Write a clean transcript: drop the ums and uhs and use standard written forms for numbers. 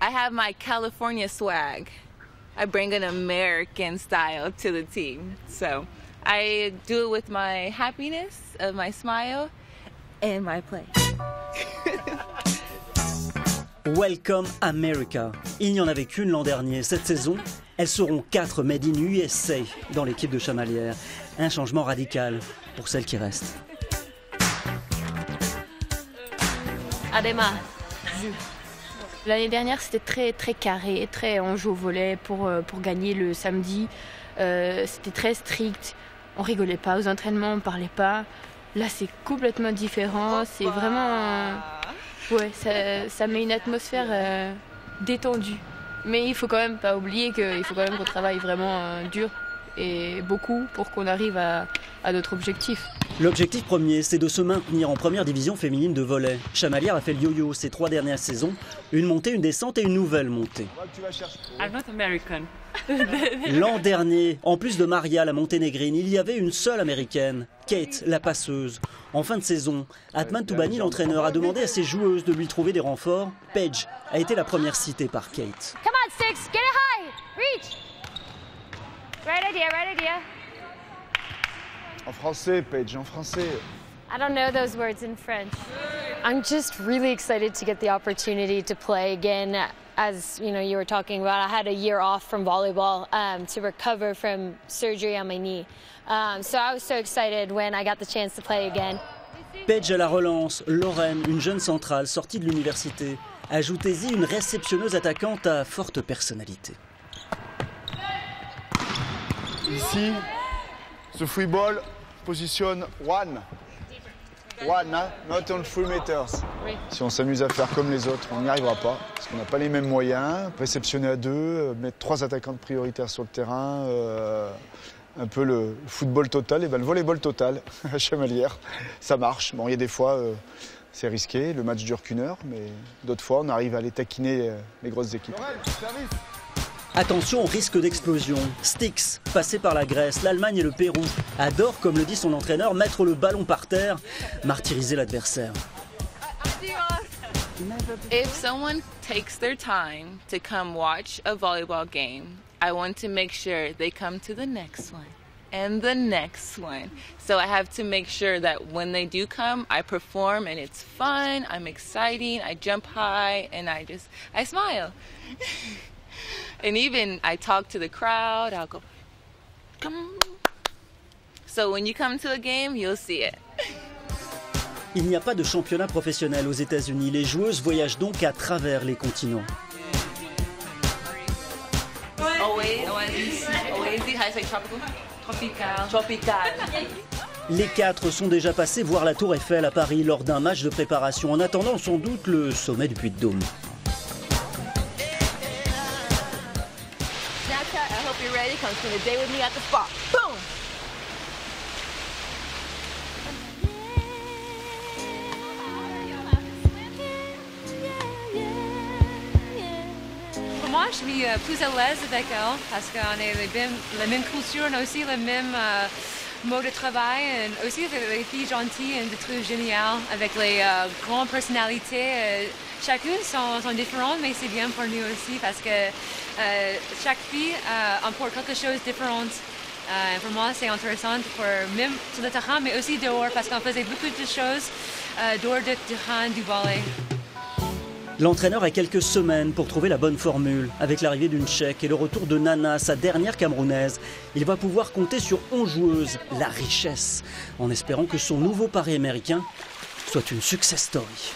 I have my California swag. I bring an American style to the team. So I do it with my happiness, of my smile, and my play. Welcome America. Il n'y en avait qu'une l'an dernier. Cette saison, elles seront 4 Made in USA dans l'équipe de Chamalières. Un changement radical pour celles qui restent. Adema. L'année dernière, c'était très carré, on joue au volley pour gagner le samedi. C'était très strict. On rigolait pas aux entraînements, on parlait pas. Là, c'est complètement différent. C'est vraiment... Ouais, ça met une atmosphère détendue. Mais il faut quand même pas oublier qu'il faut quand même qu'on travaille vraiment dur et beaucoup pour qu'on arrive à notre objectif. L'objectif premier, c'est de se maintenir en première division féminine de volley. Chamalières a fait le yo-yo ces 3 dernières saisons. Une montée, une descente et une nouvelle montée. I'm not American. L'an dernier, en plus de Maria, la monténégrine, il y avait une seule américaine, Kate, la passeuse. En fin de saison, Atman Toubani, l'entraîneur, a demandé à ses joueuses de lui trouver des renforts. Paige a été la première citée par Kate. Come on, Six, get it high, reach. Right idea. En français, Paige, en français. I don't know those words in French. I'm just really excited to get the opportunity to play again. As you were talking about, I had a year off from volleyball to recover from surgery on my knee. So I was so excited when I got the chance to play again. Paige à la relance, Lorraine, une jeune centrale sortie de l'université. Ajoutez-y une réceptionneuse attaquante à forte personnalité. Ici, ce free ball positionne one. One, hein? Not on 3 meters. Oui. Si on s'amuse à faire comme les autres, on n'y arrivera pas. Parce qu'on n'a pas les mêmes moyens. Réceptionner à 2, mettre 3 attaquantes prioritaires sur le terrain. Un peu le football total, et ben le volleyball total à Chamalières. Ça marche. Bon, il y a des fois, c'est risqué. Le match dure qu'1 heure. Mais d'autres fois, on arrive à les taquiner les grosses équipes. Attention au risque d'explosion. Styx, passé par la Grèce, l'Allemagne et le Pérou, adore, comme le dit son entraîneur, mettre le ballon par terre, martyriser l'adversaire. If someone takes their time to come watch a volleyball game, I want to make sure they come to the next one and the next one. So I have to make sure that when they do come, I perform and it's fun, I'm exciting, I jump high and I smile. And even I talk to the crowd, I'll go, come on. So when you come to a game, you'll see it. Il n'y a pas de championnat professionnel aux États-Unis. Les joueuses voyagent donc à travers les continents. Les 4 sont déjà passés voir la Tour Eiffel à Paris lors d'un match de préparation, en attendant sans doute le sommet du Puy-de-Dôme. I hope you're ready. Come spend a day with me at the spa. Boom! Pour moi, je suis plus à l'aise avec elle parce qu'on a la même culture, on a aussi le même mode de travail, et aussi les filles gentilles et des trucs géniaux avec les grandes personnalités. Chacune sont différentes, mais c'est bien pour nous aussi parce que chaque fille emporte quelque chose de différent. Pour moi, c'est intéressant même sur le terrain, mais aussi dehors parce qu'on faisait beaucoup de choses dehors du terrain du volley. L'entraîneur a quelques semaines pour trouver la bonne formule. Avec l'arrivée d'une Tchèque et le retour de Nana, sa dernière Camerounaise, il va pouvoir compter sur 11 joueuses, la richesse, en espérant que son nouveau pari américain soit une success story.